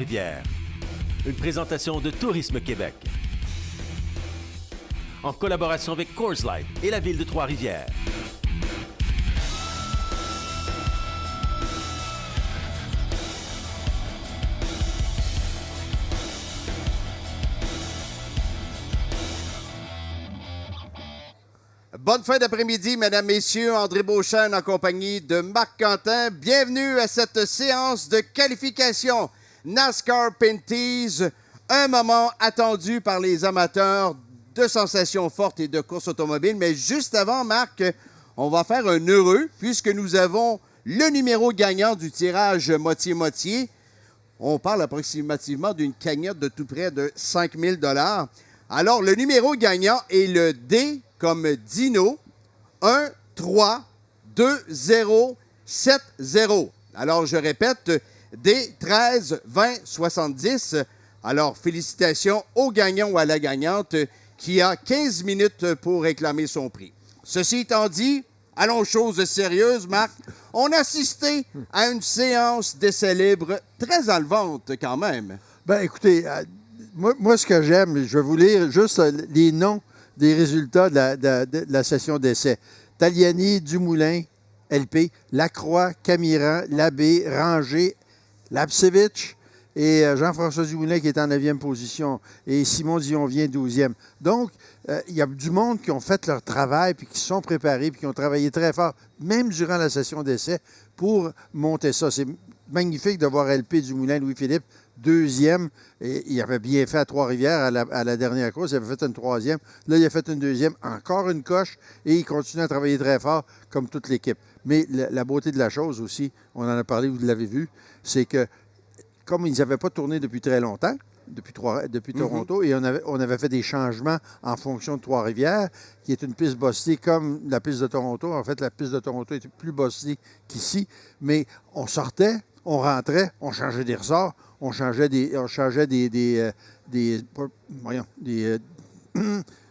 Rivière. Une présentation de Tourisme Québec. En collaboration avec Coors Light et la ville de Trois-Rivières. Bonne fin d'après-midi, mesdames, messieurs. André Beauchesne en compagnie de Marc Quentin. Bienvenue à cette séance de qualification NASCAR Pinty's. Un moment attendu par les amateurs de sensations fortes et de courses automobiles. Mais juste avant, Marc, on va faire un heureux puisque nous avons le numéro gagnant du tirage moitié-moitié. On parle approximativement d'une cagnotte de tout près de 5 000 $. Alors, le numéro gagnant est le D comme Dino 1 3 2 0 7 0. Alors, je répète, D 13 20 70. Alors, félicitations au gagnant ou à la gagnante qui a 15 minutes pour réclamer son prix. Ceci étant dit, allons aux choses sérieuses, Marc. On a assisté à une séance d'essais libres très enlevante quand même. Bien, écoutez, moi, ce que j'aime, je vais vous lire juste les noms des résultats de la session d'essai. Taliani, Dumoulin, LP, Lacroix, Camiran, Labbé, Ranger, Lapsevich et Jean-François Dumoulin qui est en 9e position et Simon Dionvien 12e. Donc, il y a du monde qui ont fait leur travail puis qui se sont préparés puis qui ont travaillé très fort, même durant la session d'essai, pour monter ça. C'est magnifique de voir LP Dumoulin, Louis-Philippe, 2e. Et il avait bien fait à Trois-Rivières à la dernière course. Il avait fait une 3e. Là, il a fait une 2e. Encore une coche. Et il continue à travailler très fort, comme toute l'équipe. Mais la beauté de la chose aussi, on en a parlé, vous l'avez vu, c'est que comme ils n'avaient pas tourné depuis très longtemps, depuis Toronto, et on avait fait des changements en fonction de Trois-Rivières, qui est une piste bossée comme la piste de Toronto. En fait, la piste de Toronto était plus bossée qu'ici. Mais on sortait, on rentrait, on changeait des ressorts, on changeait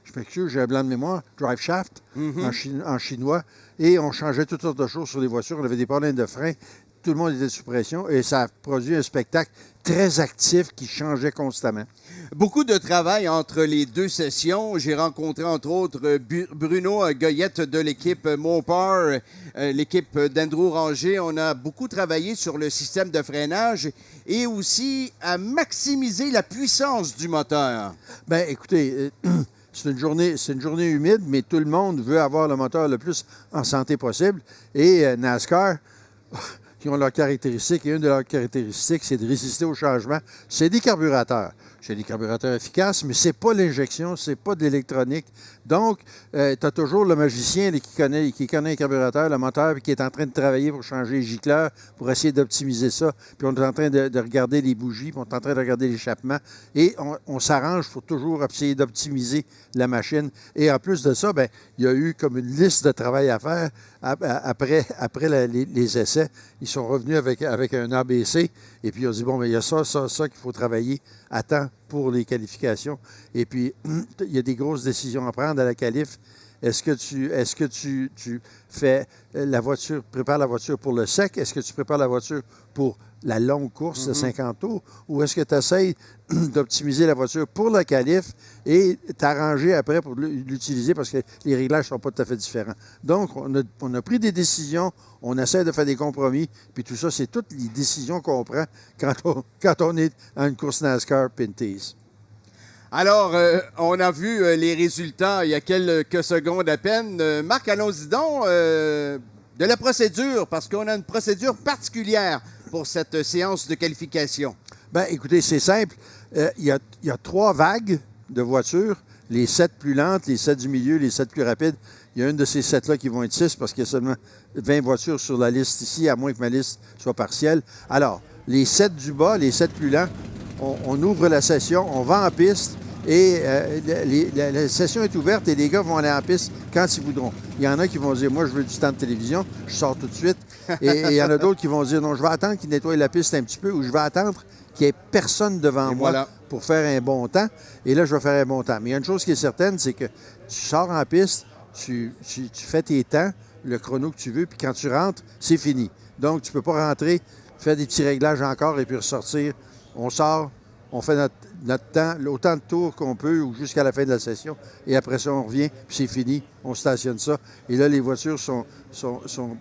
je m'excuse, j'ai un blanc de mémoire, drive shaft en chinois, et on changeait toutes sortes de choses sur les voitures. On avait des problèmes de frein. Tout le monde était sous pression et ça a produit un spectacle très actif qui changeait constamment. Beaucoup de travail entre les deux sessions. J'ai rencontré, entre autres, Bruno Goyette de l'équipe Mopar, l'équipe d'Andrew Ranger. On a beaucoup travaillé sur le système de freinage et aussi à maximiser la puissance du moteur. Bien, écoutez, c'est une journée humide, mais tout le monde veut avoir le moteur le plus en santé possible. Et NASCAR, qui ont leurs caractéristiques, et une de leurs caractéristiques, c'est de résister au changement. C'est des carburateurs. C'est des carburateurs efficaces, mais ce n'est pas l'injection, ce n'est pas de l'électronique. Donc, tu as toujours le magicien qui connaît un carburateur, le moteur, puis qui est en train de travailler pour changer les gicleurs, pour essayer d'optimiser ça. Puis on est en train de regarder les bougies, puis on est en train de regarder l'échappement. Et on s'arrange pour toujours essayer d'optimiser la machine. Et en plus de ça, bien, il y a eu comme une liste de travail à faire après les essais. Ils sont revenus avec un ABC, et puis ils ont dit, bon, bien, il y a ça qu'il faut travailler à temps pour les qualifications. Et puis, il y a des grosses décisions à prendre à la qualif. Est-ce que tu fais prépares la voiture pour le sec? Est-ce que tu prépares la voiture pour la longue course de 50 tours? Ou est-ce que tu essaies d'optimiser la voiture pour la qualif et t'arranger après pour l'utiliser parce que les réglages ne sont pas tout à fait différents? Donc, on a pris des décisions, on essaie de faire des compromis, puis tout ça, c'est toutes les décisions qu'on prend quand on est à une course NASCAR Pinty's. Alors, on a vu les résultats il y a quelques secondes à peine. Marc, allons-y donc de la procédure, parce qu'on a une procédure particulière pour cette séance de qualification. Bien, écoutez, c'est simple. Il y a 3 vagues de voitures, les 7 plus lentes, les 7 du milieu, les 7 plus rapides. Il y a une de ces 7-là qui vont être 6 parce qu'il y a seulement 20 voitures sur la liste ici, à moins que ma liste soit partielle. Alors, les 7 du bas, les 7 plus lents, on ouvre la session, on va en piste et la session est ouverte et les gars vont aller en piste quand ils voudront. Il y en a qui vont dire, moi, je veux du temps de télévision, je sors tout de suite. Et il y en a d'autres qui vont dire, non, je vais attendre qu'ils nettoient la piste un petit peu ou je vais attendre qu'il n'y ait personne devant moi pour faire un bon temps. Et là, je vais faire un bon temps. Mais il y a une chose qui est certaine, c'est que tu sors en piste, tu fais tes temps, le chrono que tu veux, puis quand tu rentres, c'est fini. Donc, tu ne peux pas rentrer, faire des petits réglages encore et puis ressortir on sort, on fait notre temps, autant de tours qu'on peut ou jusqu'à la fin de la session. Et après ça, on revient, puis c'est fini, on stationne ça. Et là, les voitures sont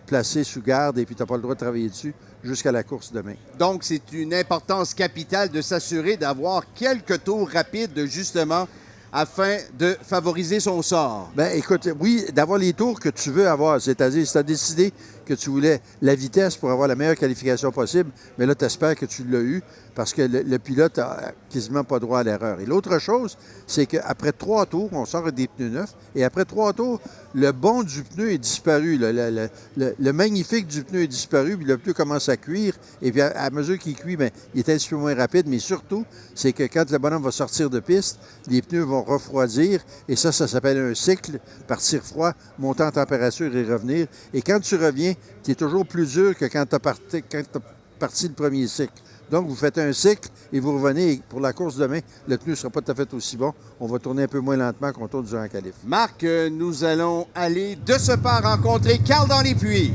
placées sous garde et puis tu n'as pas le droit de travailler dessus jusqu'à la course demain. Donc, c'est une importance capitale de s'assurer d'avoir quelques tours rapides, justement, afin de favoriser son sort. Bien, écoute, oui, d'avoir les tours que tu veux avoir. C'est-à-dire, si tu as décidé que tu voulais la vitesse pour avoir la meilleure qualification possible, mais là, tu espères que tu l'as eu parce que le pilote n'a quasiment pas droit à l'erreur. Et l'autre chose, c'est qu'après 3 tours, on sort des pneus neufs, et après 3 tours, le bon du pneu est disparu. Le magnifique du pneu est disparu, puis le pneu commence à cuire, et puis à mesure qu'il cuit, bien, il est un petit peu moins rapide, mais surtout, c'est que quand le bonhomme va sortir de piste, les pneus vont refroidir, et ça s'appelle un cycle, partir froid, monter en température et revenir. Et quand tu reviens, tu es toujours plus dur que quand tu as parti le premier cycle. Donc, vous faites un cycle et vous revenez. Et pour la course demain, le pneu ne sera pas tout à fait aussi bon. On va tourner un peu moins lentement qu'on tourne durant la qualif. Marc, nous allons aller de ce pas rencontrer Carl dans les puits.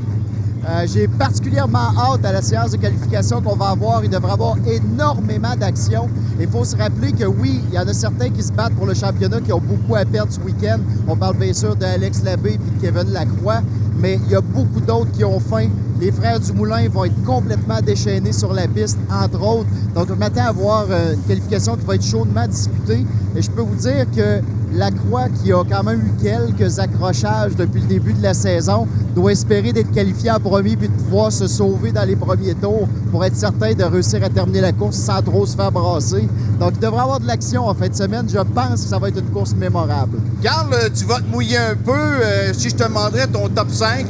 J'ai particulièrement hâte à la séance de qualification qu'on va avoir. Il devrait y avoir énormément d'actions. Il faut se rappeler que oui, il y en a certains qui se battent pour le championnat, qui ont beaucoup à perdre ce week-end. On parle bien sûr d'Alex Labbé et de Kevin Lacroix, mais il y a beaucoup d'autres qui ont faim. Les frères Dumoulin vont être complètement déchaînés sur la piste, entre autres. Donc, je m'attends à avoir une qualification qui va être chaudement disputée. Et je peux vous dire que Lacroix, qui a quand même eu quelques accrochages depuis le début de la saison, doit espérer d'être qualifié en premier puis de pouvoir se sauver dans les premiers tours pour être certain de réussir à terminer la course sans trop se faire brasser. Donc, il devrait y avoir de l'action en fin de semaine. Je pense que ça va être une course mémorable. Carl, tu vas te mouiller un peu. Si je te demanderais ton top 5...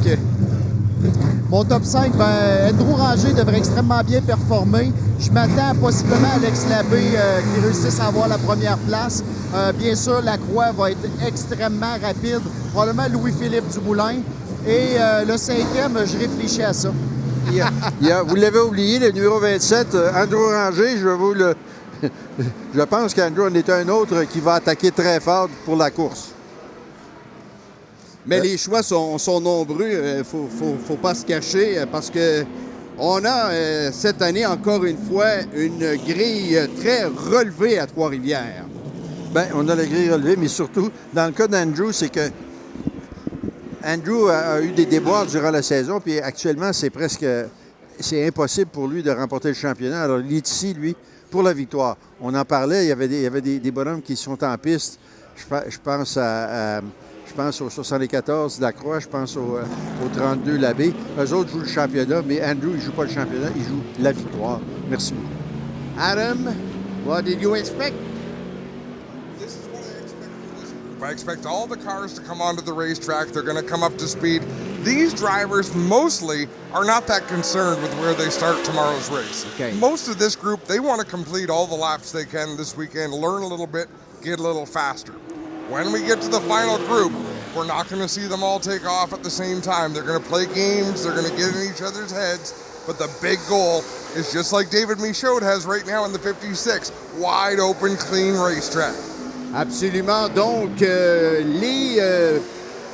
Mon top 5, Andrew Ranger devrait extrêmement bien performer. Je m'attends possiblement à Alex Labbé qui réussisse à avoir la première place. Bien sûr, Lacroix va être extrêmement rapide. Probablement Louis-Philippe Dumoulin. Et le 5e, je réfléchis à ça. Vous l'avez oublié, le numéro 27, Andrew Ranger, je pense qu'Andrew en est un autre qui va attaquer très fort pour la course. Mais les choix sont nombreux, il faut pas se cacher, parce que on a cette année, encore une fois, une grille très relevée à Trois-Rivières. Bien, on a la grille relevée, mais surtout, dans le cas d'Andrew, c'est que Andrew a eu des déboires durant la saison, puis actuellement, c'est impossible pour lui de remporter le championnat. Alors, il est ici, lui, pour la victoire. On en parlait, il y avait des bonhommes qui sont en piste. Je pense au 74 Lacroix, je pense au 32 Labbé. Eux autres jouent le championnat, mais Andrew, il ne joue pas le championnat, il joue la victoire. Merci beaucoup. Adam, what did you expect? This is what I expect from this group. I expect all the cars to come onto the racetrack. They're going to come up to speed. These drivers mostly are not that concerned with where they start tomorrow's race. Okay. Most of this group, they want to complete all the laps they can this weekend, learn a little bit, get a little faster. When we get to the final group, we're not going to see them all take off at the same time. They're going to play games. They're going to get in each other's heads. But the big goal is just like David Michaud has right now in the 56, wide open, clean racetrack. Absolument. Donc, les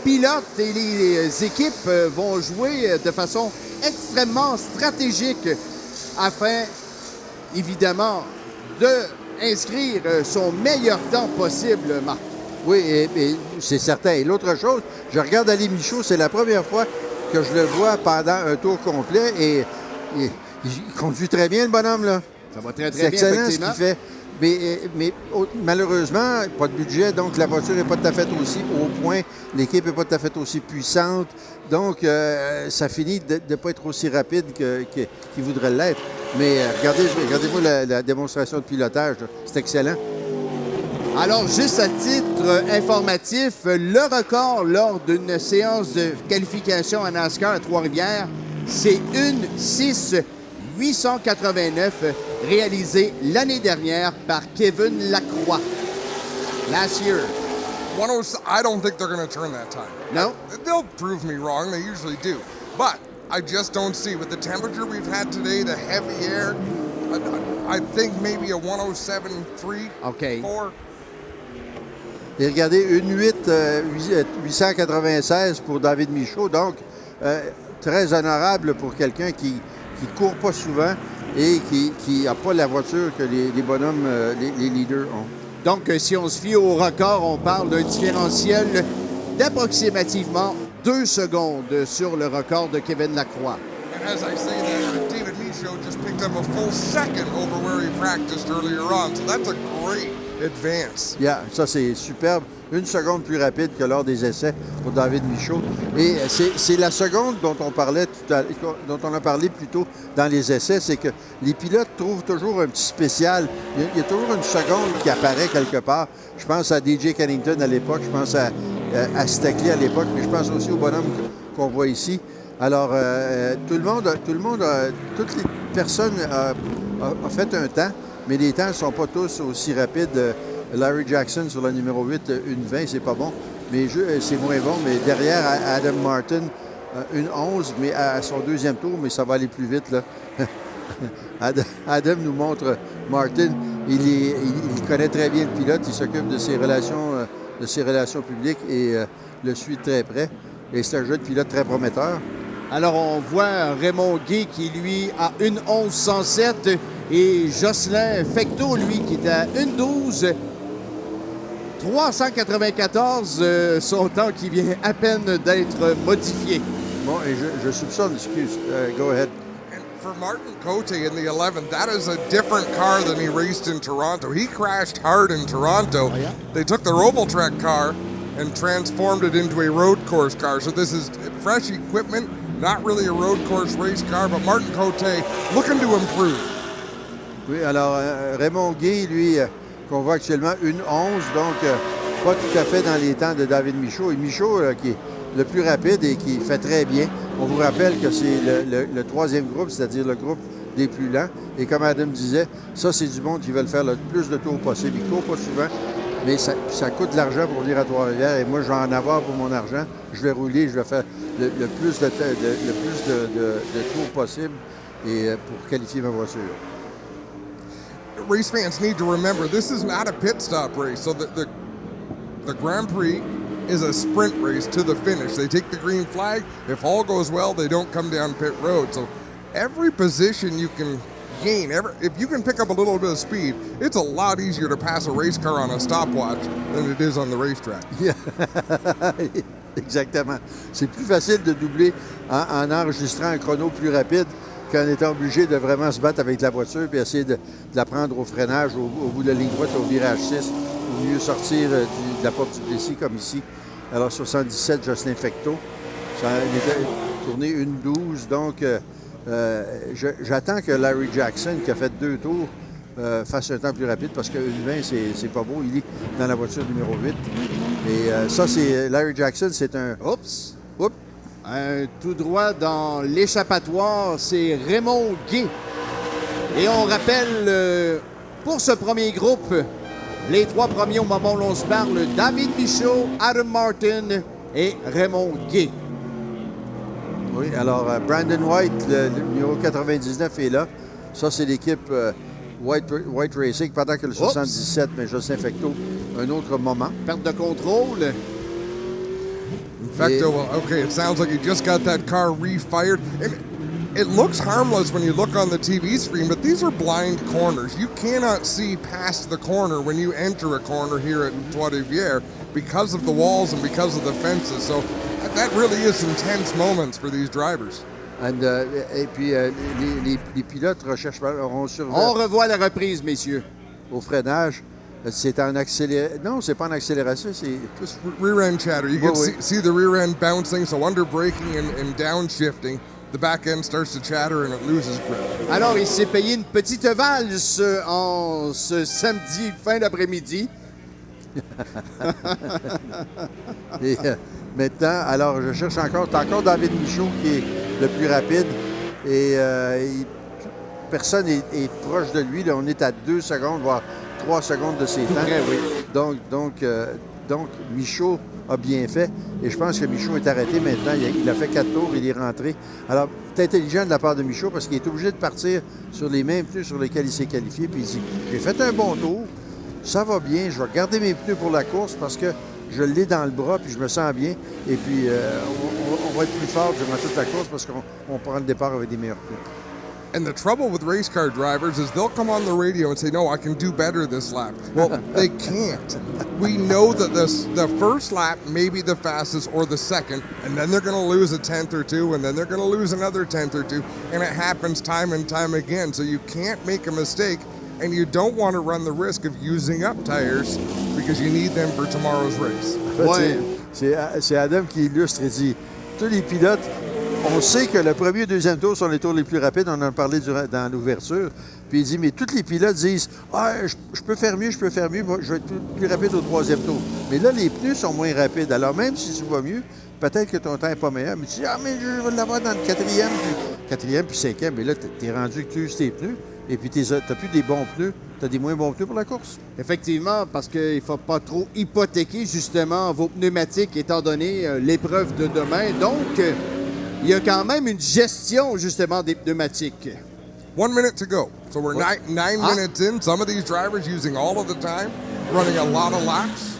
pilotes et les équipes vont jouer de façon extrêmement stratégique afin, évidemment, d'inscrire son meilleur temps possible, Marc. Oui, et c'est certain. Et l'autre chose, je regarde Ali Michaud, c'est la première fois que je le vois pendant un tour complet et il conduit très bien, le bonhomme, là. Ça va très, très C'est bien, excellent ce effectivement. qu'il fait. Mais malheureusement, pas de budget, donc la voiture n'est pas tout à fait aussi au point. L'équipe n'est pas tout à fait aussi puissante. Donc, ça finit de ne pas être aussi rapide qu'il voudrait l'être. Mais regardez-moi la démonstration de pilotage. C'est excellent. Alors, juste à titre informatif, le record lors d'une séance de qualification à NASCAR à Trois-Rivières, c'est une 6.889 réalisée l'année dernière par Kevin Lacroix. Last year. I don't think they're going to turn that time. No? They'll prove me wrong. They usually do. But I just don't see, with the temperature we've had today, the heavy air, I think maybe a 107.3, OK. 4. Et regardez, une 896 pour David Michaud. Donc, très honorable pour quelqu'un qui ne court pas souvent et qui n'a pas la voiture que les bonhommes, les leaders ont. Donc, si on se fie au record, on parle d'un différentiel d'approximativement 2 secondes sur le record de Kevin Lacroix. And as I say that, David Michaud just picked up a full second over where he practiced earlier on. So that's a great advance. Yeah, ça, c'est superbe. 1 seconde plus rapide que lors des essais pour David Michaud. Et c'est la seconde dont on parlait dont on a parlé plus tôt dans les essais, c'est que les pilotes trouvent toujours un petit spécial. Il y a toujours une seconde qui apparaît quelque part. Je pense à DJ Cannington à l'époque, je pense à Stackley à l'époque, mais je pense aussi au bonhomme qu'on voit ici. Alors, toutes les personnes ont fait un temps, mais les temps ne sont pas tous aussi rapides. Larry Jackson sur la numéro 8, 1:20, c'est pas bon, mais c'est moins bon. Mais derrière, Adam Martin, 1:11, mais à son deuxième tour, mais ça va aller plus vite, là. Adam nous montre Martin. Il connaît très bien le pilote, il s'occupe de ses relations publiques et le suit de très près. Et c'est un jeune pilote très prometteur. Alors, on voit Raymond Gay qui, lui, a 1:11.107 et Jocelyn Fecteau, lui, qui est à 1:12. 394, son temps qui vient à peine d'être modifié. Bon, et je soupçonne, excuse, go ahead. And for Martin Cote in the 11th, that is a different car than he raced in Toronto. He crashed hard in Toronto. Oh, yeah? They took their oval track car and transformed it into a road course car. So this is fresh equipment, not really a road course race car, but Martin Cote looking to improve. Oui, alors Raymond Gay, lui, qu'on voit actuellement 1:11, donc pas tout à fait dans les temps de David Michaud. Et Michaud, qui est le plus rapide et qui fait très bien. On vous rappelle que c'est le troisième groupe, c'est-à-dire le groupe des plus lents. Et comme Adam disait, ça, c'est du monde qui veut faire le plus de tours possible. Il ne court pas souvent, mais ça coûte de l'argent pour venir à Trois-Rivières. Et moi, je vais en avoir pour mon argent. Je vais rouler, je vais faire le plus de tours possible et pour qualifier ma voiture. Race fans need to remember this is not a pit stop race. So the Grand Prix is a sprint race to the finish. They take the green flag. If all goes well, they don't come down pit road. So every position you can gain, if you can pick up a little bit of speed, it's a lot easier to pass a race car on a stopwatch than it is on the racetrack. Yeah. Exactement. C'est plus facile de doubler en enregistrant un chrono plus rapide qu'en étant obligé de vraiment se battre avec la voiture puis essayer de la prendre au freinage, au bout de la ligne droite, au virage 6, ou mieux sortir de la porte du Plessis, comme ici. Alors, 77, Jocelyn Fecteau. Ça a été tourné 1:12. Donc, j'attends que Larry Jackson, qui a fait 2 tours, fasse un temps plus rapide parce que 1:20, c'est pas beau. Il est dans la voiture numéro 8. Et ça, c'est Larry Jackson, c'est un... Oups! Tout droit dans l'échappatoire, c'est Raymond Gay. Et on rappelle, pour ce premier groupe, les 3 premiers au moment où l'on se parle, David Michaud, Adam Martin et Raymond Gay. Oui, alors Brandon White, le numéro 99 est là. Ça, c'est l'équipe White Racing, pendant que le 77, mais Jocelyn Fecteau, un autre moment. Perte de contrôle. Fecteau, okay, it sounds like he just got that car refired. And it looks harmless when you look on the TV screen, but these are blind corners. You cannot see past the corner when you enter a corner here at Trois-Rivières because of the walls and because of the fences. So that really is intense moments for these drivers. Et puis, les pilotes auront survécu. On revoit la reprise, messieurs. Au freinage. C'est en accélération. Non, c'est pas en accélération, c'est... Just rear end chatter. You can see the rear end bouncing, so under braking and downshifting, the back end starts to chatter and it loses grip. Alors, il s'est payé une petite valse en ce samedi fin d'après-midi. Et maintenant, alors, je cherche encore. C'est encore David Michaud qui est le plus rapide. Et personne est proche de lui. Là, on est à 2 secondes, voire 3 secondes de ses temps. Vrai, oui. Donc, Michaud a bien fait. Et je pense que Michaud est arrêté maintenant. Il a fait 4 tours, il est rentré. Alors, c'est intelligent de la part de Michaud parce qu'il est obligé de partir sur les mêmes pneus sur lesquels il s'est qualifié. Puis il dit, j'ai fait un bon tour, ça va bien, je vais garder mes pneus pour la course parce que je l'ai dans le bras puis je me sens bien. Et puis, on va être plus fort durant toute la course parce qu'on prend le départ avec des meilleurs pneus. And the trouble with race car drivers is they'll come on the radio and say, no, I can do better this lap. Well, they can't. We know that the first lap may be the fastest or the second, and then they're going to lose a tenth or two, and then they're going to lose another tenth or two, and it happens time and time again. So you can't make a mistake, and you don't want to run the risk of using up tires because you need them for tomorrow's race. Ouais. C'est Adam qui illustre et dit, tous les pilotes, on sait que le premier et deuxième tour sont les tours les plus rapides, on en a parlé dans l'ouverture, puis il dit, mais tous les pilotes disent, je peux faire mieux, moi, je vais être plus rapide au troisième tour. Mais là, les pneus sont moins rapides, alors même si tu vas mieux, peut-être que ton temps n'est pas meilleur, mais tu dis, mais je vais l'avoir dans le quatrième puis cinquième, mais là, tu es rendu que tu uses tes pneus, et puis tu n'as plus des bons pneus, tu as des moins bons pneus pour la course. Effectivement, parce qu'il ne faut pas trop hypothéquer justement vos pneumatiques étant donné l'épreuve de demain. Donc, il y a quand même une gestion justement des pneumatiques. 1 minute to go. So we're nine minutes in. Some of these drivers using all of the time, running a lot of laps.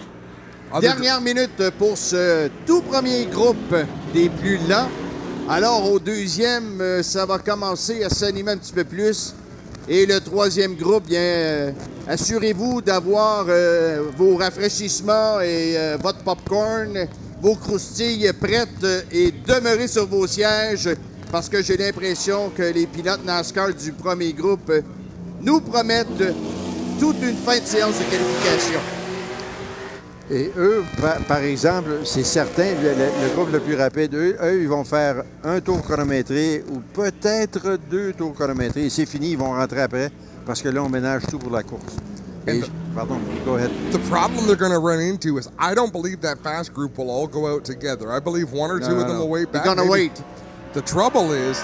Dernière minute pour ce tout premier groupe des plus lents. Alors, au deuxième, ça va commencer à s'animer un petit peu plus. Et le troisième groupe, bien, assurez-vous d'avoir vos rafraîchissements et votre popcorn, vos croustilles prêtes et demeurez sur vos sièges parce que j'ai l'impression que les pilotes NASCAR du premier groupe nous promettent toute une fin de séance de qualification. Et eux, par exemple, c'est certain, le groupe le plus rapide, eux, ils vont faire un tour chronométré ou peut-être 2 tours chronométrés. Et c'est fini, ils vont rentrer après parce que là, on ménage tout pour la course. Pardon, go ahead. The problem they're going to run into is I don't believe that fast group will all go out together. I believe one or two of them will wait back. They're going to wait. The trouble is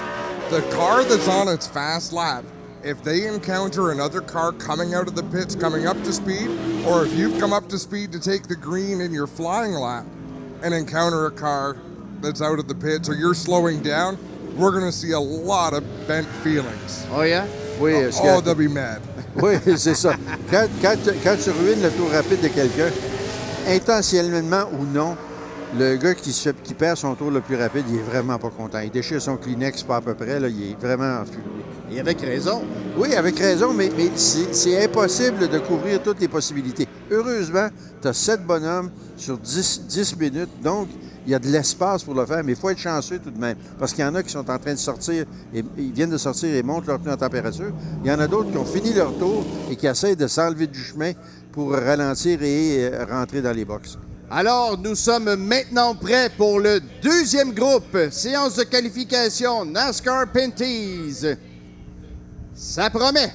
the car that's on its fast lap, if they encounter another car coming out of the pits, coming up to speed, or if you've come up to speed to take the green in your flying lap and encounter a car that's out of the pits or you're slowing down, we're going to see a lot of bent feelings. Oh yeah? Oui, they'll be mad. Oui, c'est ça. Quand tu ruines le tour rapide de quelqu'un, intentionnellement ou non, le gars qui perd son tour le plus rapide, il est vraiment pas content. Il déchire son Kleenex pas à peu près, là, il est vraiment enfumé. Et avec raison. Oui, avec raison, mais c'est impossible de couvrir toutes les possibilités. Heureusement, tu as 7 bonhommes sur 10 minutes, donc il y a de l'espace pour le faire, mais il faut être chanceux tout de même. Parce qu'il y en a qui sont en train de sortir, et ils viennent de sortir et montent leur pneu en température. Il y en a d'autres qui ont fini leur tour et qui essaient de s'enlever du chemin pour ralentir et rentrer dans les boxes. Alors, nous sommes maintenant prêts pour le deuxième groupe. Séance de qualification NASCAR Pinties. Ça promet.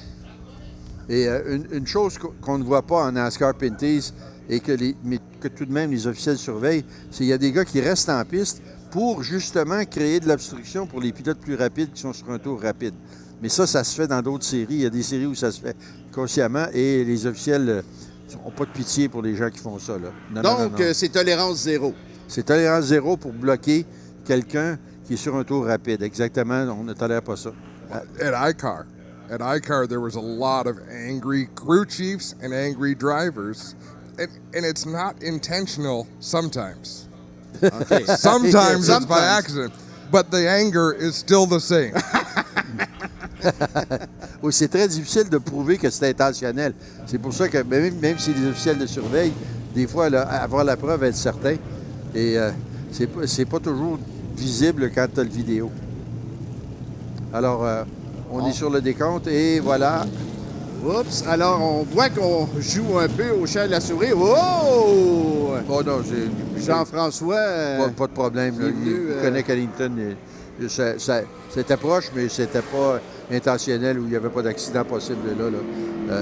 Et une chose qu'on ne voit pas en NASCAR Pinties et mais que tout de même les officiels surveillent, c'est qu'il y a des gars qui restent en piste pour justement créer de l'obstruction pour les pilotes plus rapides qui sont sur un tour rapide. Mais ça se fait dans d'autres séries. Il y a des séries où ça se fait consciemment et les officiels n'ont pas de pitié pour les gens qui font ça. Là. Donc, c'est tolérance zéro. C'est tolérance zéro pour bloquer quelqu'un qui est sur un tour rapide. Exactement, on ne tolère pas ça. At ICAR, there was a lot of angry crew chiefs and angry drivers, and it's not intentional sometimes. Okay. Sometimes it's by accident, but the anger is still the same. Oui, c'est très difficile de prouver que c'est intentionnel. C'est pour ça que même si les officiels le surveillent, des fois, là, avoir la preuve, être certain. Et c'est pas toujours visible quand tu as le vidéo. Alors, on est sur le décompte et voilà. Oups! Alors, on voit qu'on joue un peu au chat de la souris. Oh! Oh non, Jean-François... pas de problème. Là, il connaît Callington. C'était proche, mais c'était pas intentionnel ou il n'y avait pas d'accident possible là.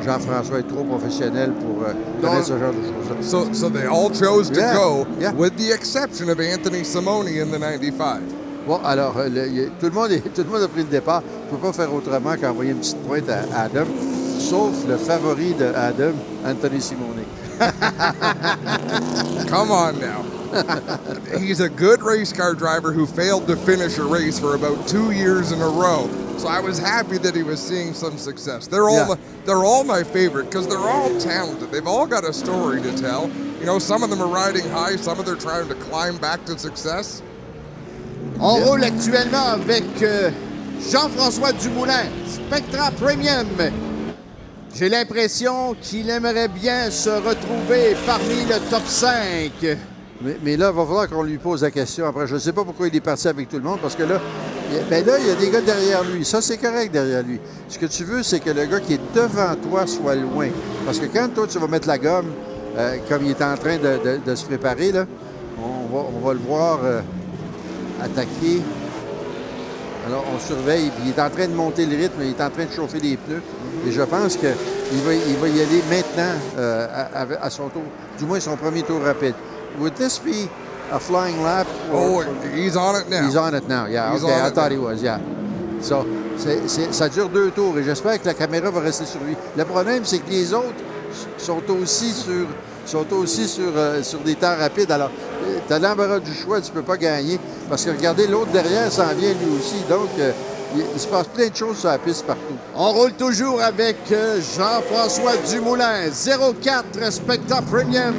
Jean-François est trop professionnel pour connaître ce genre de choses. So they all chose to go, with the exception of Anthony Simone in the 95. Bon, alors, tout le monde a pris le départ. Il ne peut pas faire autrement qu'envoyer une petite pointe à Adam, sauf le favori de Adam, Anthony Simone. Come on now. He's a good race car driver who failed to finish a race for about 2 years in a row. So I was happy that he was seeing some success. They're all my favorite because they're all talented. They've all got a story to tell. You know, some of them are riding high, some of them are trying to climb back to success. On roule actuellement avec Jean-François Dumoulin, Spectra Premium. J'ai l'impression qu'il aimerait bien se retrouver parmi le top 5. Mais là, il va falloir qu'on lui pose la question après. Je ne sais pas pourquoi il est parti avec tout le monde, parce que là, il y a des gars derrière lui. Ça, c'est correct derrière lui. Ce que tu veux, c'est que le gars qui est devant toi soit loin. Parce que quand toi, tu vas mettre la gomme, comme il est en train de se préparer, là, on va le voir attaquer. Alors, on surveille. Puis il est en train de monter le rythme, il est en train de chauffer les pneus. Et je pense qu'il va y aller maintenant à son tour, du moins son premier tour rapide. Would this be a flying lap? Oh, he's on it now. He's on it now, yeah. He's Okay, on I it thought now. he was, yeah. So, ça dure 2 tours et j'espère que la caméra va rester sur lui. Le problème, c'est que les autres sont aussi sur des temps rapides. Alors, tu as l'embarras du choix, tu ne peux pas gagner. Parce que regardez, l'autre derrière s'en vient lui aussi. Donc, il se passe plein de choses sur la piste partout. On roule toujours avec Jean-François Dumoulin, 04 Spectra Premium,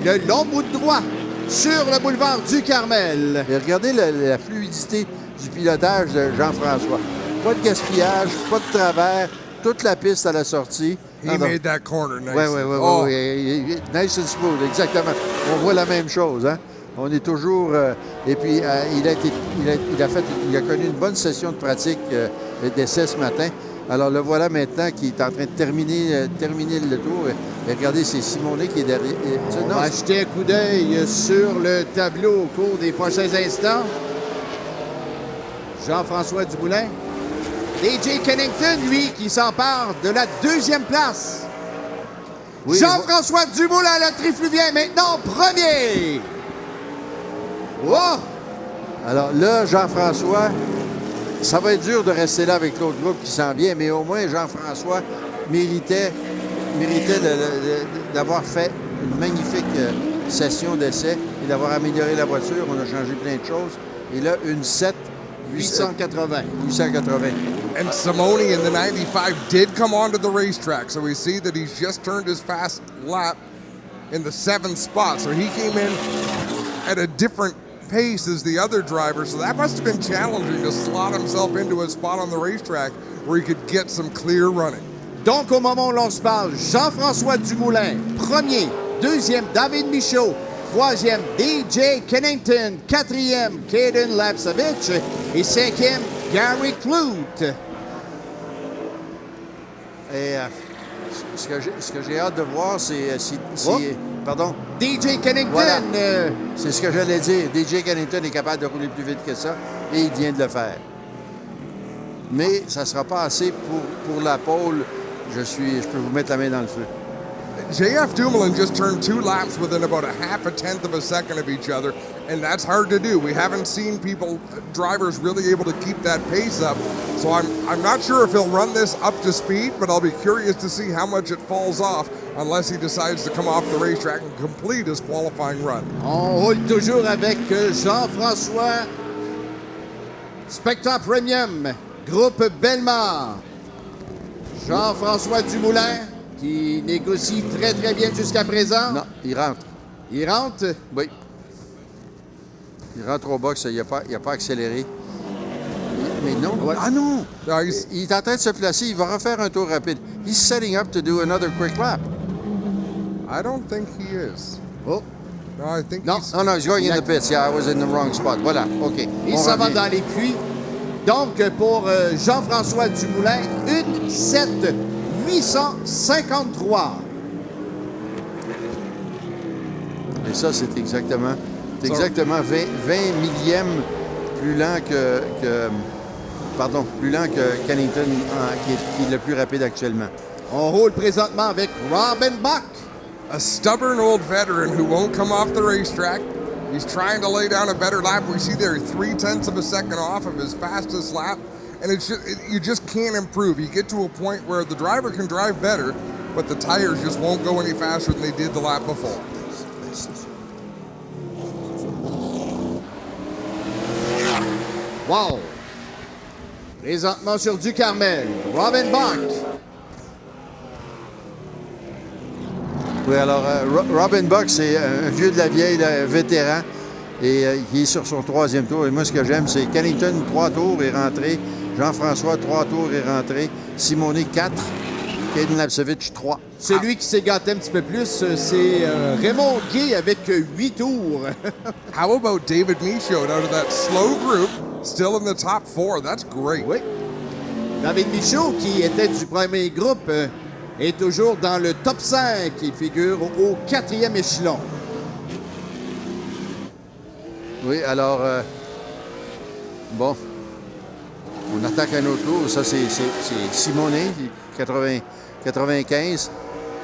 le long bout de droit sur le boulevard du Carmel. Et regardez la fluidité du pilotage de Jean-François. Pas de gaspillage, pas de travers, toute la piste à la sortie. He made that corner nice. Oui. Nice and smooth, exactement. On voit la même chose, hein? On est toujours... et puis, il a connu une bonne session de pratique d'essai ce matin. Alors, le voilà maintenant qui est en train de terminer le tour. Et regardez, c'est Simonet qui est derrière. On va jeter un coup d'œil sur le tableau au cours des prochains instants. Jean-François Dumoulin. DJ Kennington, lui, qui s'empare de la 2e place. Oui, Jean-François Dumoulin, le trifluvien, maintenant premier. Oh! Alors là, Jean-François, ça va être dur de rester là avec l'autre groupe qui s'en vient, mais au moins Jean-François méritait d'avoir fait une magnifique session d'essai et d'avoir amélioré la voiture. On a changé plein de choses. Et là, une 880. 880. And Simone in the 95 did come onto the racetrack, so we see that he's just turned his fast lap in the 7th spot. So he came in at a different pace as the other driver, so that must have been challenging to slot himself into a spot on the racetrack where he could get some clear running. Donc, au moment où l'on se parle, Jean-François Dumoulin, premier. 2e, David Michaud. 3e, DJ Kennington. 4e, Caden Lapsovich. Et 5e, Gary Clute. Et ce que j'ai hâte de voir, c'est pardon? DJ Kennington. Voilà. C'est ce que j'allais dire. DJ Kennington est capable de rouler plus vite que ça et il vient de le faire. Mais ça ne sera pas assez pour la pole. Je peux vous mettre la main dans le feu. JF Dumoulin just turned 2 laps within about a half a tenth of a second of each other, and that's hard to do. We haven't seen drivers really able to keep that pace up. So I'm not sure if he'll run this up to speed, but I'll be curious to see how much it falls off unless he decides to come off the racetrack and complete his qualifying run. On roule toujours avec Jean-François. Spectra Premium, groupe Bellemare. Jean-François Dumoulin, qui négocie très, très bien jusqu'à présent. Non, il rentre. Il rentre. Oui. Il rentre au box, il n'a pas accéléré. Mais non. Ouais. Ah non! No, Il est en train de se placer, il va refaire un tour rapide. He's setting up to do another quick lap. I don't think he is. Oh, No, I think non. he's... Oh no, he's going in the pits. Yeah, I was in the wrong spot. Voilà, OK. Il On s'en va revient. dans les puits. Donc, pour Jean-François Dumoulin, 1,7,853. Et ça, c'est exactement 20 millièmes plus lent que Kennington, qui est le plus rapide actuellement. On roule présentement avec Robin Bach. A stubborn old veteran who won't come off the racetrack. He's trying to lay down a better lap. We see there 0.3 of a second off of his fastest lap. And you just can't improve. You get to a point where the driver can drive better, but the tires just won't go any faster than they did the lap before. Wow! Présentement sur du Carmel, Robin Bach. Oui, alors, Robin Bach, c'est un vieux de la vieille, un vétéran, et il est sur son 3e tour. Et moi, ce que j'aime, c'est Kennington, 3 tours, est rentré. Jean-François, 3 tours et rentré. Simone, 4. Kaden Lapcevich, 3. Celui qui s'est gâté un petit peu plus, c'est Raymond Gay avec 8 tours. How about David Michaud out of that slow group, still in the top 4? That's great. Oui. David Michaud, qui était du premier groupe, est toujours dans le top 5. Il figure au 4e échelon. Oui, alors, bon, on attaque un autre tour. Ça, c'est Simone, 95.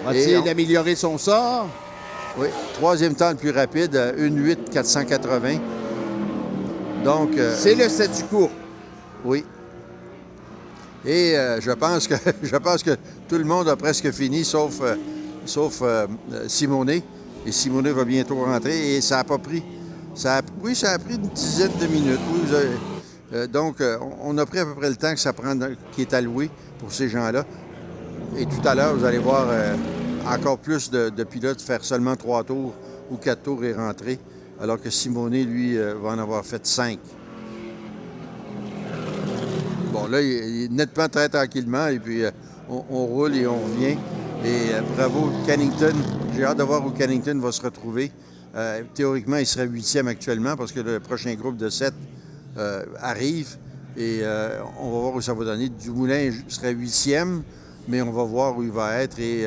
Va-t-il améliorer son sort? Oui, 3e temps le plus rapide, 1:08,480. Donc... c'est le statu quo. Oui. Et je pense que tout le monde a presque fini, sauf Simone. Et Simone va bientôt rentrer. Et ça n'a pas pris... ça a pris une dizaine de minutes. Oui, donc, on a pris à peu près le temps que ça prend, qui est alloué pour ces gens-là. Et tout à l'heure, vous allez voir encore plus de pilotes faire seulement 3 tours ou 4 tours et rentrer, alors que Simone, lui, va en avoir fait 5. Bon, là, il est nettement très tranquillement, et puis on roule et on revient. Et bravo, Cannington. J'ai hâte de voir où Cannington va se retrouver. Théoriquement, il serait 8e actuellement parce que le prochain groupe de 7 arrive. Et on va voir où ça va donner. Dumoulin serait 8e, mais on va voir où il va être. Et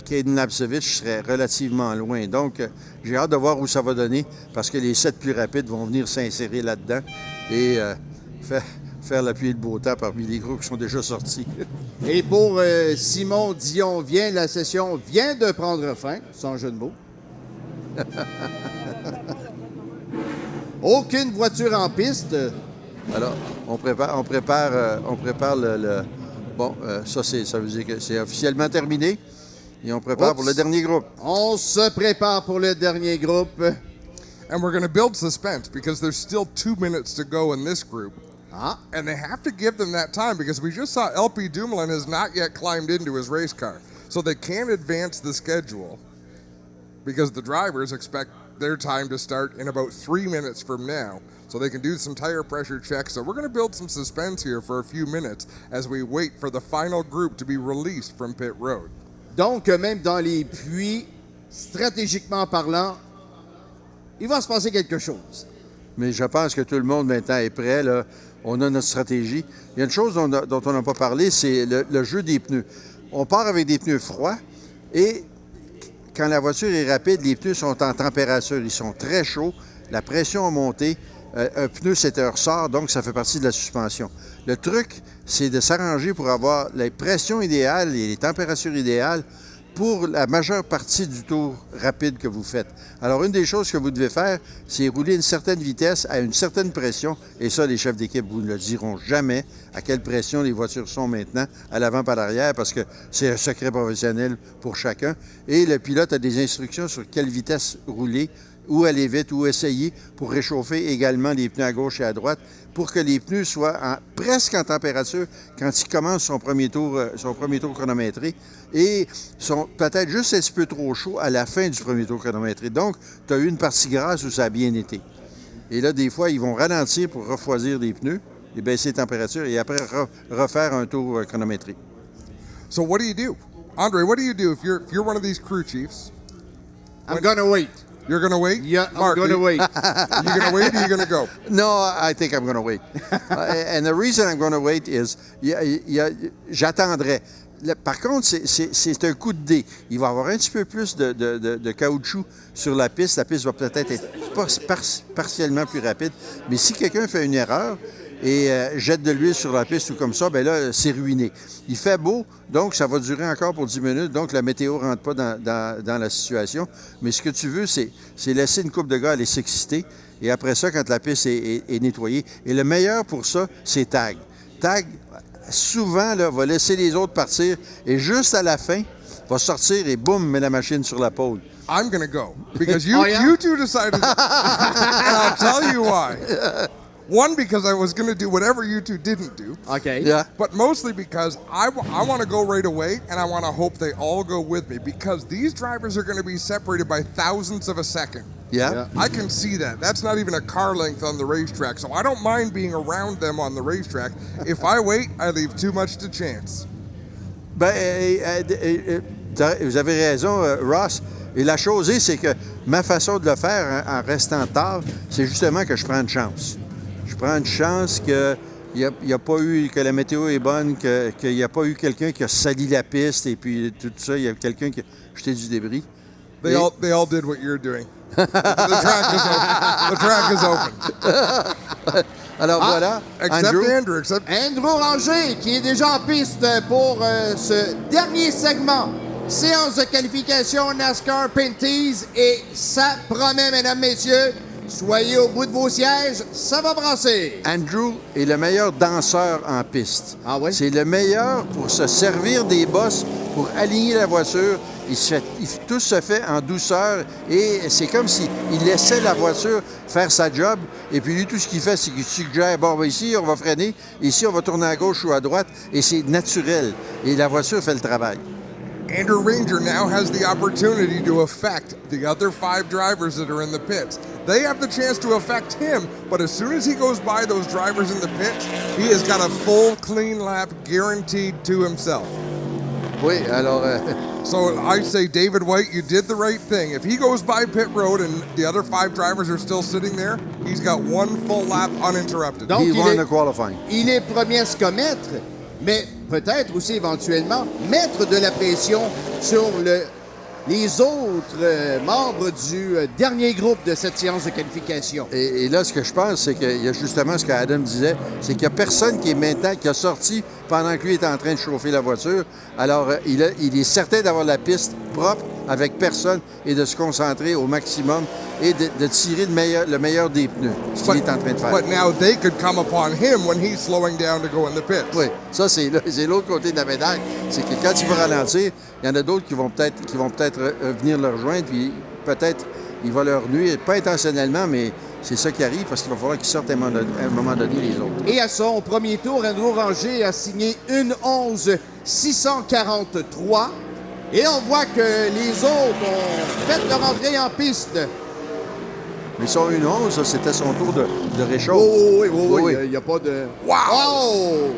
Kaden Lapcevich serait relativement loin. Donc, j'ai hâte de voir où ça va donner parce que les 7 plus rapides vont venir s'insérer là-dedans et faire la pluie et le beau temps parmi les groupes qui sont déjà sortis. Et pour Simon Dion, la session vient de prendre fin, sans jeu de mots. Aucune voiture en piste. Alors, on prépare le bon, ça veut dire que c'est officiellement terminé. Et on prépare pour le dernier groupe. On se prépare pour le dernier groupe. And we're going to build suspense because there's still 2 minutes to go in this group. Ah. And they have to give them that time because we just saw LP Dumoulin has not yet climbed into his race car. So they can't advance the schedule because the drivers expect their time to start in about 3 minutes from now. So they can do some tire pressure checks. So we're going to build some suspense here for a few minutes as we wait for the final group to be released from pit road. Donc, même dans les puits, stratégiquement parlant, il va se passer quelque chose. Mais je pense que tout le monde maintenant est prêt. Là. On a notre stratégie. Il y a une chose dont on n'a pas parlé, c'est le jeu des pneus. On part avec des pneus froids et quand la voiture est rapide, les pneus sont en température. Ils sont très chauds. La pression a monté. Un pneu, c'est un ressort, donc ça fait partie de la suspension. Le truc, c'est de s'arranger pour avoir les pressions idéales et les températures idéales pour la majeure partie du tour rapide que vous faites. Alors, une des choses que vous devez faire, c'est rouler une certaine vitesse à une certaine pression. Et ça, les chefs d'équipe vous ne le diront jamais à quelle pression les voitures sont maintenant, à l'avant par l'arrière, parce que c'est un secret professionnel pour chacun. Et le pilote a des instructions sur quelle vitesse rouler, où aller vite, où essayer pour réchauffer également les pneus à gauche et à droite pour que les pneus soient presque en température quand il commence son premier tour chronométré et sont peut-être juste un petit peu trop chauds à la fin du premier tour chronométré. Donc, tu as eu une partie grasse où ça a bien été. Et là, des fois, ils vont ralentir pour refroidir les pneus et baisser les températures et après refaire un tour chronométré. So what do? Andre, what do you do if you're one of these crew chiefs? I'm gonna wait. You're going to wait? Yeah, Mark, I'm going to wait. Are you going to wait or are you going to go? No, I think I'm going to wait. And the reason I'm going to wait is, j'attendrai. Par contre, c'est un coup de dé. Il va y avoir un petit peu plus de caoutchouc sur la piste. La piste va peut-être être partiellement plus rapide. Mais si quelqu'un fait une erreur et jette de l'huile sur la piste ou comme ça, bien là, c'est ruiné. Il fait beau, donc ça va durer encore pour 10 minutes. Donc, la météo ne rentre pas dans la situation. Mais ce que tu veux, c'est laisser une couple de gars aller s'exciter. Et après ça, quand la piste est nettoyée. Et le meilleur pour ça, c'est Tag. Tag, souvent, là, va laisser les autres partir. Et juste à la fin, va sortir et boum, met la machine sur la pôle. I'm going to go. Because you two decided. And I'll tell you why. One, because I was going to do whatever you two didn't do. Okay. Yeah. But mostly because I want to go right away, and I want to hope they all go with me, because these drivers are going to be separated by thousandths of a second. Yeah. I can see that. That's not even a car length on the racetrack, so I don't mind being around them on the racetrack. If I wait, I leave too much to chance. Ben, vous avez raison, Ross. Et la chose est, c'est que ma façon de le faire en restant tard, c'est justement que je prends une chance. Je prends une chance que la météo est bonne, qu'il n'y a pas eu quelqu'un qui a sali la piste et puis tout ça, il y a quelqu'un qui a jeté du débris. They all did what you're doing. The track is open. Alors voilà, Except Andrew. Andrew Ranger qui est déjà en piste pour ce dernier segment. Séance de qualification NASCAR Pinties et ça promet, mesdames, messieurs, soyez au bout de vos sièges, ça va brasser. Andrew est le meilleur danseur en piste. Ah oui? C'est le meilleur pour se servir des bosses, pour aligner la voiture. Tout se fait en douceur et c'est comme s'il laissait la voiture faire sa job. Et puis lui, tout ce qu'il fait, c'est qu'il suggère, bon, ben, ici, on va freiner, ici, on va tourner à gauche ou à droite. Et c'est naturel. Et la voiture fait le travail. Andrew Ranger now has the opportunity to affect the other 5 drivers that are in the pits. They have the chance to affect him, but as soon as he goes by those drivers in the pits, he has got a full clean lap guaranteed to himself. Oui, alors... So I say, David White, you did the right thing. If he goes by pit road and the other 5 drivers are still sitting there, he's got one full lap uninterrupted. Donc, he won the qualifying. Il est premier à se commettre, mais peut-être aussi éventuellement mettre de la pression sur les autres membres du dernier groupe de cette séance de qualification. Et là, ce que je pense, c'est qu'il y a justement ce qu'Adam disait, c'est qu'il n'y a personne qui a sorti pendant que lui était en train de chauffer la voiture. Alors, il est certain d'avoir la piste propre avec personne et de se concentrer au maximum et de tirer le meilleur des pneus, ce qu'il est en train de faire. But now they could come upon him when he's slowing down to go in the pits. Oui, ça, c'est l'autre côté de la médaille. C'est que quand il va ralentir, il y en a d'autres qui vont peut-être venir le rejoindre, puis peut-être il va leur nuire, pas intentionnellement, mais c'est ça qui arrive parce qu'il va falloir qu'ils sortent à un moment donné les autres. Et à son premier tour, Andrew Ranger a signé une 11-643. Et on voit que les autres ont fait leur entrée en piste. Mais son 1-11, ça, c'était son tour de réchauffe. Oh, oui. Il n'y a pas de... Wow!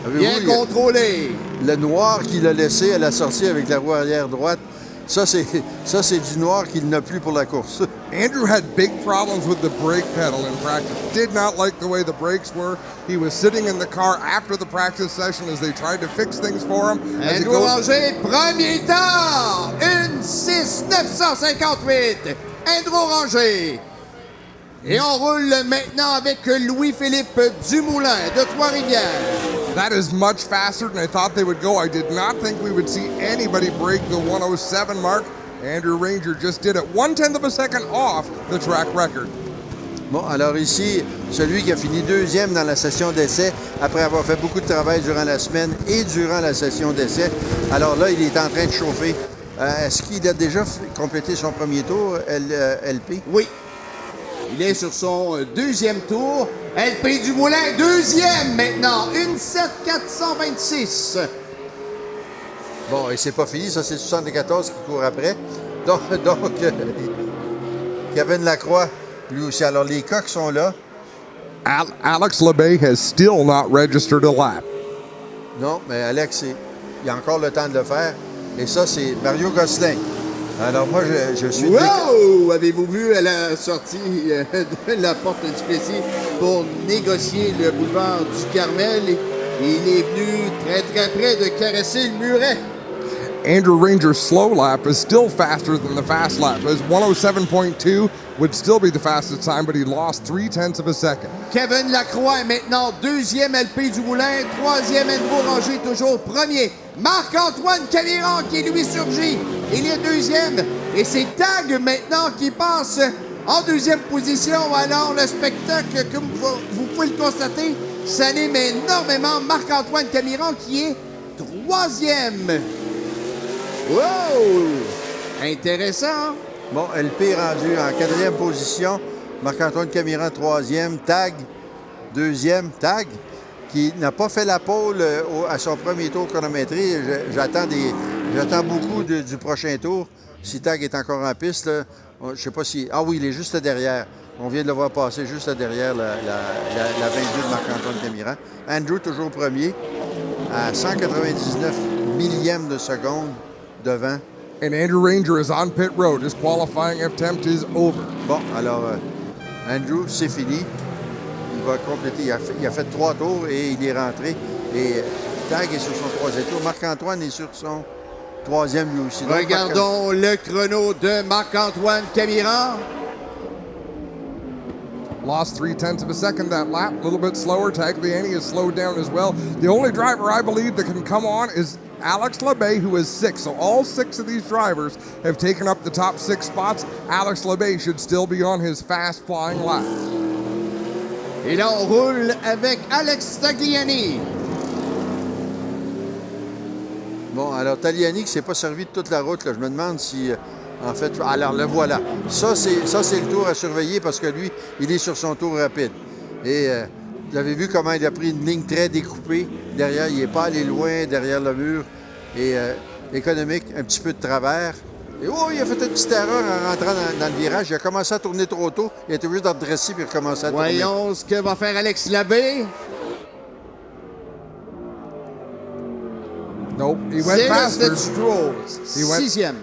Avez-vous Bien contrôlé. Le noir qu'il a laissé à la sortie avec la roue arrière droite, ça, c'est du noir qu'il n'a plus pour la course. Andrew had big problems with the brake pedal in practice. Did not like the way the brakes were. He was sitting in the car after the practice session as they tried to fix things for him. Andrew Ranger, premier temps, 1-6-958. Andrew Ranger. Et on roule maintenant avec Louis-Philippe Dumoulin de Trois-Rivières. That is much faster than I thought they would go. I did not think we would see anybody break the 107 mark. Andrew Ranger just did it 1/10 of a second off the track record. Bon, alors ici, celui qui a fini deuxième dans la session d'essai, après avoir fait beaucoup de travail durant la semaine et durant la session d'essai. Alors là, il est en train de chauffer. Est-ce qu'il a déjà complété son premier tour, LP? Oui. Il est sur son deuxième tour. LP Dumoulin, deuxième maintenant. 1-7-426. Bon, et c'est pas fini, ça c'est 74 qui court après. Donc Kevin Lacroix, lui aussi. Alors les coques sont là. Alex Lebay has still not registered a lap. Non, mais Alex, il a encore le temps de le faire. Et ça, c'est Mario Gosselin. Alors moi, je suis... Wow! Avez-vous vu à la sortie de la porte du Plessis pour négocier le boulevard du Carmel? Il est venu très très près de caresser le muret. Andrew Ranger's slow lap is still faster than the fast lap. His 107.2 would still be the fastest time, but he lost 0.3 of a second. Kevin Lacroix est maintenant deuxième, LP Dumoulin, troisième, Andrew Ranger toujours premier. Marc-Antoine Camiran qui lui surgit, il est deuxième. Et c'est Tag maintenant qui passe en deuxième position. Alors le spectacle, comme vous pouvez le constater, s'anime énormément. Marc-Antoine Camiran qui est troisième. Wow! Intéressant. Bon, LP rendu en quatrième position. Marc-Antoine Camiran, troisième. Tag, deuxième. Tag, qui n'a pas fait la pole à son premier tour chronométré. J'attends beaucoup du prochain tour. Si Tag est encore en piste, là, Je ne sais pas si... Ah oui, il est juste derrière. On vient de le voir passer juste derrière la 22 de Marc-Antoine Camiran. Andrew, toujours premier, à 199 millièmes de seconde devant. And Andrew Ranger is on pit road. His qualifying attempt is over. Bon, alors, Andrew, c'est fini. Il va compléter. Il a fait 3 tours et il est rentré. Et Tag est sur son 3e tour. Marc-Antoine est sur son 3e lui aussi. Donc, Regardons le chrono de Marc-Antoine Camiran. Lost 0.3 of a second that lap. A little bit slower. Tagliani is slowed down as well. The only driver I believe that can come on is Alex Labbé, who is 6. So all 6 of these drivers have taken up the top 6 spots. Alex Labbé should still be on his fast flying lap. Et là, on roule avec Alex Tagliani. Bon, alors Tagliani qui ne s'est pas servi de toute la route, là, je me demande si, en fait... Alors, le voilà. Ça, c'est le tour à surveiller parce que lui, il est sur son tour rapide. Et vous avez vu comment il a pris une ligne très découpée. Derrière, il n'est pas allé loin, derrière le mur. Et économique, un petit peu de travers. Et oh, il a fait une petite erreur en rentrant dans le virage. Il a commencé à tourner trop tôt. Il a été obligé de redresser puis recommencer à tourner. Voyons ce que va faire Alex Labbé. Nope, he went faster. Stroll, He went- 6e.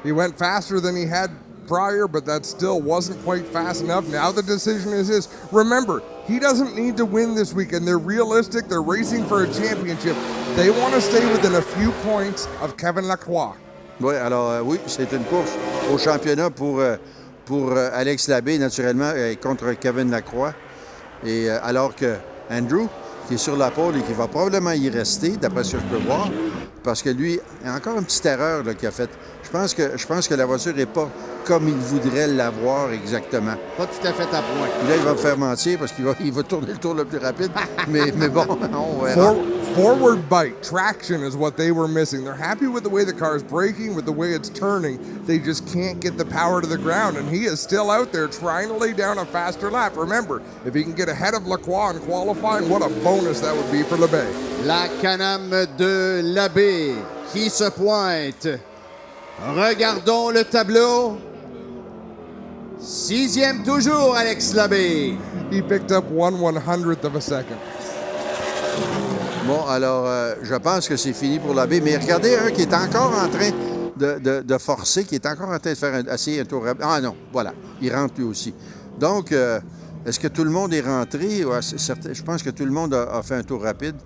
He went faster than he had prior, but that still wasn't quite fast enough. Now the decision is his. Remember, he doesn't need to win this weekend. They're realistic. They're racing for a championship. They want to stay within a few points of Kevin Lacroix. Oui, alors oui, c'est une course au championnat pour Alex Labbé, naturellement, contre Kevin Lacroix. Et alors que Andrew, qui est sur la pole et qui va probablement y rester, d'après ce que je peux voir, parce que lui, il y a encore une petite erreur qu'il a faite. Je pense que la voiture n'est pas comme il voudrait l'avoir exactement. Pas tout à fait à point. Puis là, il va me faire mentir parce qu'il va tourner le tour le plus rapide. mais bon, on verra. Forward bite, traction is what they were missing. They're happy with the way the car is braking, with the way it's turning. They just can't get the power to the ground, and he is still out there trying to lay down a faster lap. Remember, if he can get ahead of Lacroix in qualifying, what a bonus that would be for Labbé. La Can-Am de Labbé qui se pointe. Regardons le tableau. 6e toujours, Alex Labbé. He picked up 1/100th of a second. Bon, alors, je pense que c'est fini pour Labbé. Mais regardez un qui est encore en train de forcer, qui est encore en train de faire essayer un tour rapide. Ah non, voilà, il rentre lui aussi. Donc, est-ce que tout le monde est rentré? Ouais, je pense que tout le monde a fait un tour rapide.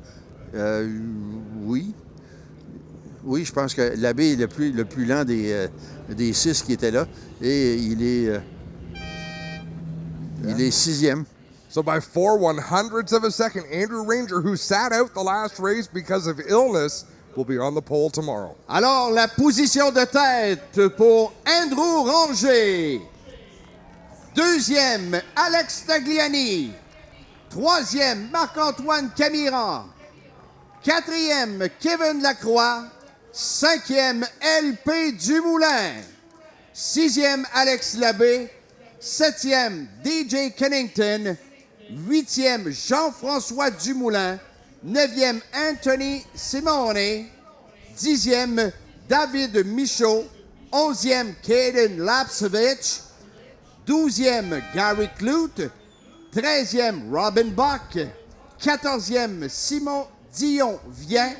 Oui. Oui, je pense que Labbé est le plus lent des 6 qui étaient là. Et il est 6e. So by 4/100ths of a second, Andrew Ranger, who sat out the last race because of illness, will be on the pole tomorrow. Alors, la position de tête pour Andrew Ranger. 2e, Alex Tagliani. 3e, Marc-Antoine Camiran. 4e, Kevin Lacroix. 5e, LP Dumoulin. 6e, Alex Labbé. 7e, DJ Kennington. 8e, Jean-François Dumoulin. 9e, Anthony Simone. 10e, David Michaud. 11e, Caden Lapsevich. 12e, Gary Clute. 13e, Robin Bach. 14e, Simon Dion-Vien.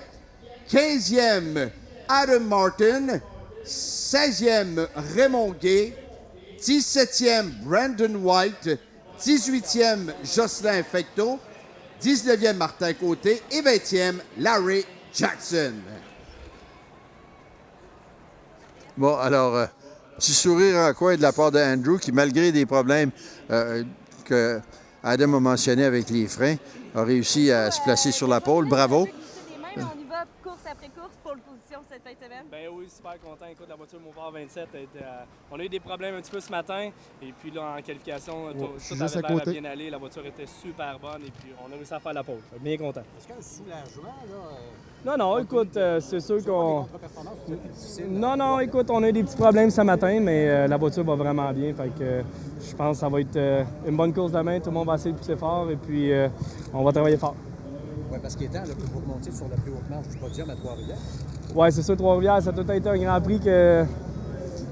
15e, Adam Martin. 16e, Raymond Gay. 17e, Brandon White. 18e, Jocelyn Fecteau. 19e, Martin Côté. Et 20e, Larry Jackson. Bon, alors, petit sourire en coin de la part de Andrew, qui, malgré des problèmes que Adam a mentionnés avec les freins, a réussi à se placer sur la pole. Bravo. On y va course après course pour le position cette fin de semaine. Ben oui, super content. Écoute, la voiture Mouvard 27, on a eu des problèmes un petit peu ce matin. Et puis là, en qualification, tout avait l'air à bien aller. La voiture était super bonne et puis on a réussi à faire la pole. Bien content. Est-ce qu'un soulagement, là? Non, écoute, c'est sûr qu'on... Non, écoute, on a eu des petits problèmes ce matin, mais la voiture va vraiment bien. Fait que je pense que ça va être une bonne course demain. Tout le monde va essayer de pousser fort et puis on va travailler fort. Oui, parce qu'il est temps là, que vous remontiez sur le plus haut marche du podium à Trois-Rivières. Oui, c'est ça, Trois-Rivières. Ça a tout été un Grand Prix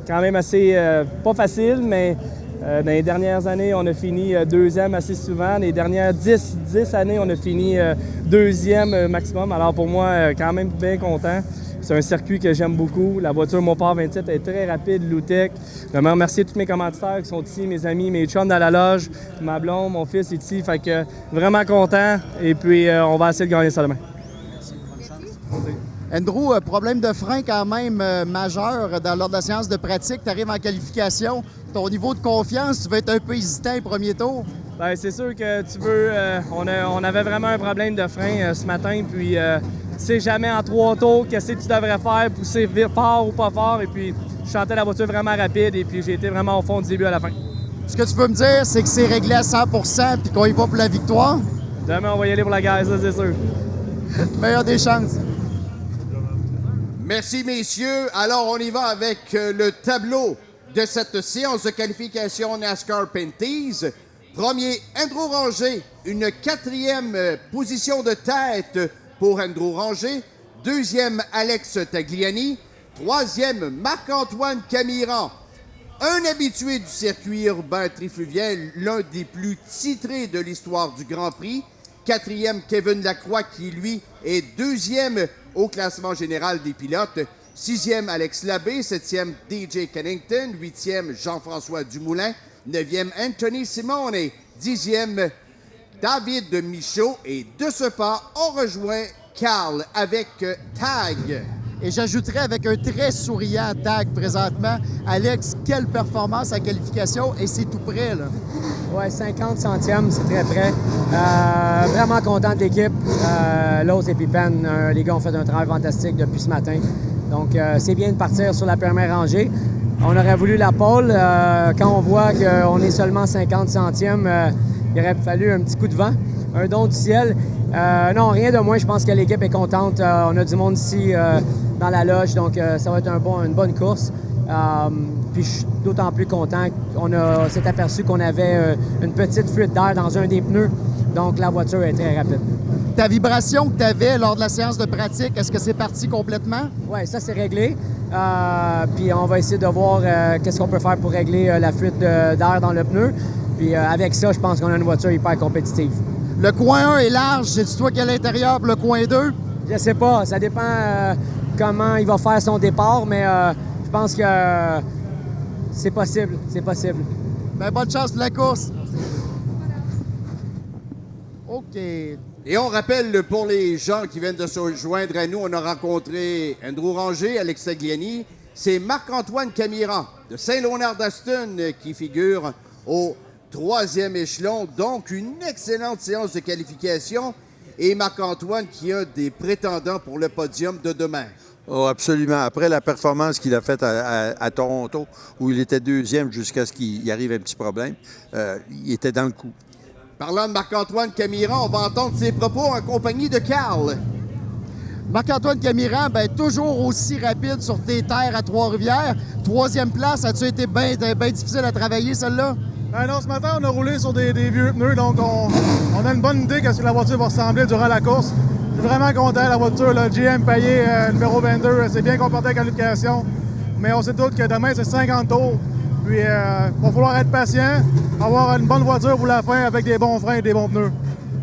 quand même assez pas facile, mais dans les dernières années, on a fini deuxième assez souvent. Les dernières 10 années, on a fini deuxième maximum. Alors pour moi, quand même bien content. C'est un circuit que j'aime beaucoup. La voiture Mopar 27 est très rapide, Loutec. Je veux remercier tous mes commanditaires qui sont ici, mes amis, mes chums dans la loge, ma blonde, mon fils est ici. Fait que vraiment content. Et puis, on va essayer de gagner ça demain. Andrew, problème de frein quand même majeur lors de la séance de pratique. Tu arrives en qualification. Ton niveau de confiance, tu vas être un peu hésitant les premiers tours? Bien, c'est sûr que tu veux... on avait vraiment un problème de frein ce matin. Puis, tu sais jamais en 3 tours qu'est-ce que tu devrais faire, pousser fort ou pas fort. Et puis, je sentais la voiture vraiment rapide. Et puis, j'ai été vraiment au fond du début à la fin. Ce que tu peux me dire, c'est que c'est réglé à 100% puis qu'on y va pour la victoire? Demain, on va y aller pour la guerre, ça, c'est sûr. Meilleure des chances. Merci, messieurs. Alors, on y va avec le tableau de cette séance de qualification NASCAR Pinties. Premier, Andrew Ranger, une 4e position de tête pour Andrew Ranger. 2e, Alex Tagliani. 3e, Marc-Antoine Camiran. Un habitué du circuit urbain trifluvial, l'un des plus titrés de l'histoire du Grand Prix. 4e, Kevin Lacroix, qui, lui, est 2e au classement général des pilotes. 6e, Alex Labbé. 7e, DJ Kennington. 8e, Jean-François Dumoulin. 9e, Anthony Simone. 10e, David Michaud. Et de ce pas, on rejoint Carl avec Tag. Et j'ajouterais avec un très souriant Tag présentement. Alex, quelle performance à qualification et c'est tout près, là. Oui, 50 centièmes, c'est très près. Vraiment content de l'équipe. Lowe's et Pippen, les gars ont fait un travail fantastique depuis ce matin. Donc, c'est bien de partir sur la première rangée. On aurait voulu la pole. Quand on voit qu'on est seulement 50 centièmes, il aurait fallu un petit coup de vent, un don du ciel. Non, rien de moins. Je pense que l'équipe est contente. On a du monde ici dans la loge, donc ça va être une bonne course. Puis je suis d'autant plus content qu'on s'est aperçu qu'on avait une petite fuite d'air dans un des pneus. Donc la voiture est très rapide. Ta vibration que tu avais lors de la séance de pratique, est-ce que c'est parti complètement? Oui, ça c'est réglé. Puis on va essayer de voir qu'est-ce qu'on peut faire pour régler la fuite d'air dans le pneu. Puis avec ça, je pense qu'on a une voiture hyper compétitive. Le coin 1 est large. C'est-tu toi qui es à l'intérieur pour le coin 2? Je sais pas. Ça dépend comment il va faire son départ, mais je pense que c'est possible. C'est possible. Bien, bonne chance pour la course. OK. Et on rappelle pour les gens qui viennent de se joindre à nous, on a rencontré Andrew Ranger, Alex Tagliani. C'est Marc-Antoine Camiran de Saint-Léonard-d'Aston qui figure au 3e échelon. Donc, une excellente séance de qualification. Et Marc-Antoine qui a des prétendants pour le podium de demain. Oh, absolument. Après la performance qu'il a faite à Toronto, où il était 2e jusqu'à ce qu'il arrive un petit problème, il était dans le coup. Parlant de Marc-Antoine Camiran, on va entendre ses propos en compagnie de Carl. Marc-Antoine Camiran, bien, toujours aussi rapide sur tes terres à Trois-Rivières. 3e place, as-tu été bien difficile à travailler, celle-là? Non, ce matin, on a roulé sur des vieux pneus, donc on a une bonne idée de ce que la voiture va ressembler durant la course. Je suis vraiment content. La voiture, le GM payé numéro 22, c'est bien comporté en qualification. Mais on sait tous que demain, c'est 50 tours. Puis, il va falloir être patient, avoir une bonne voiture pour la fin avec des bons freins et des bons pneus.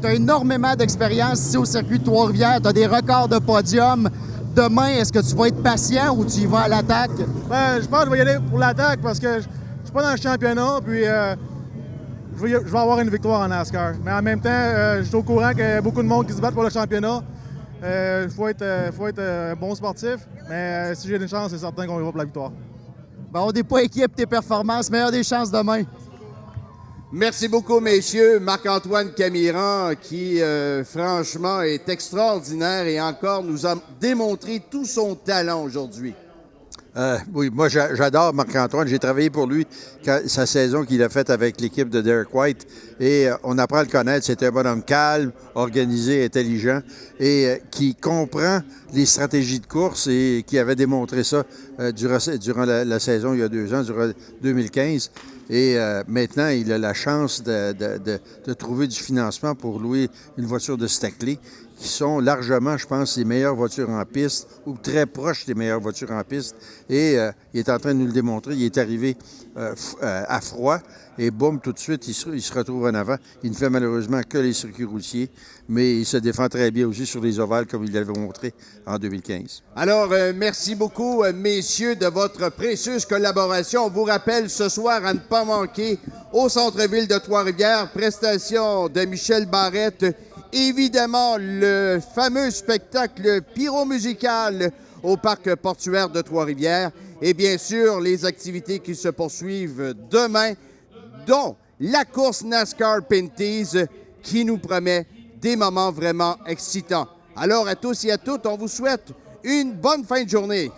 Tu as énormément d'expérience ici au circuit de Trois-Rivières. Tu as des records de podium. Demain, est-ce que tu vas être patient ou tu y vas à l'attaque? Ben, je pense que je vais y aller pour l'attaque parce que je suis pas dans le championnat. Puis, je vais avoir une victoire en NASCAR. Mais en même temps, je suis au courant qu'il y a beaucoup de monde qui se battent pour le championnat. Il faut être un bon sportif. Mais si j'ai une chance, c'est certain qu'on y va pour la victoire. Ben, on n'est pas inquiet pour tes performances. Meilleure des chances demain. Merci beaucoup, messieurs. Marc-Antoine Camiran, qui, franchement, est extraordinaire et encore nous a démontré tout son talent aujourd'hui. Oui, moi, j'adore Marc-Antoine. J'ai travaillé pour lui sa saison qu'il a faite avec l'équipe de Derek White. Et on apprend à le connaître. C'est un bonhomme calme, organisé, intelligent et qui comprend les stratégies de course et qui avait démontré ça durant la saison il y a 2 ans, durant 2015. Et maintenant, il a la chance de trouver du financement pour louer une voiture de Stackley, qui sont largement, je pense, les meilleures voitures en piste ou très proches des meilleures voitures en piste. Et il est en train de nous le démontrer. Il est arrivé à froid et boum, tout de suite, il se retrouve en avant. Il ne fait malheureusement que les circuits routiers, mais il se défend très bien aussi sur les ovales comme il l'avait montré en 2015. Alors, merci beaucoup, messieurs, de votre précieuse collaboration. On vous rappelle ce soir à ne pas manquer au centre-ville de Trois-Rivières, prestation de Michel Barrette. Évidemment, le fameux spectacle pyromusical au parc portuaire de Trois-Rivières. Et bien sûr, les activités qui se poursuivent demain, dont la course NASCAR Pinty's qui nous promet des moments vraiment excitants. Alors, à tous et à toutes, on vous souhaite une bonne fin de journée.